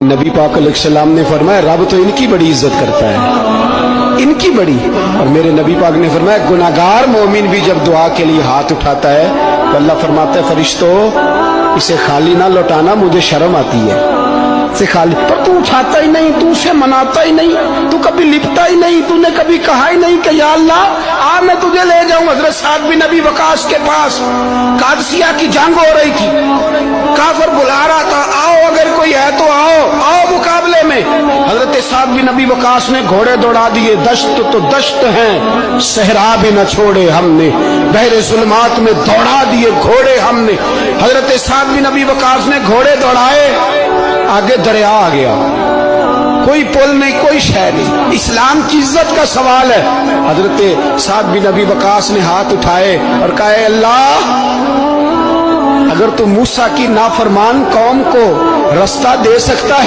नबी पाक अलैहिस्सलाम ने फरमाया रब तो इनकी बड़ी इज्जत करता है, इनकी बड़ी। और मेरे नबी पाक ने फरमाया गुनाहगार मोमिन भी जब दुआ के लिए हाथ उठाता है तो अल्लाह फरमाता है फरिश्तों इसे खाली ना लौटाना, मुझे शर्म आती है से खाली। पर तू उठाता ही नहीं, तू उसे मनाता ही नहीं, तू कभी लिपटा ही नहीं, तूने कभी कहा ही नहीं कि या अल्लाह आ मैं तुझे ले जाऊं। हजरत साद बिन नबी वकास के पास कादसिया की जंग हो रही थी, काफिर बुला रहा था आओ अगर कोई है तो आओ, आओ मुकाबले में। हजरत साद बिन नबी वकास ने घोड़े दौड़ा दिए, दश्त तो दश्त हैं सहरा भी न छोड़े हमने, बहरे जुल्मात में दौड़ा दिए घोड़े हमने। हजरत साद बिन नबी वकास ने घोड़े दौड़ाए, आगे दरिया आ गया, कोई पुल नहीं, कोई शय नहीं। इस्लाम की इज्जत का सवाल है। हजरत साद बिन नबी वकास ने हाथ उठाए और कहा अल्लाह अगर तू मूसा की नाफरमान कौम को रास्ता दे सकता है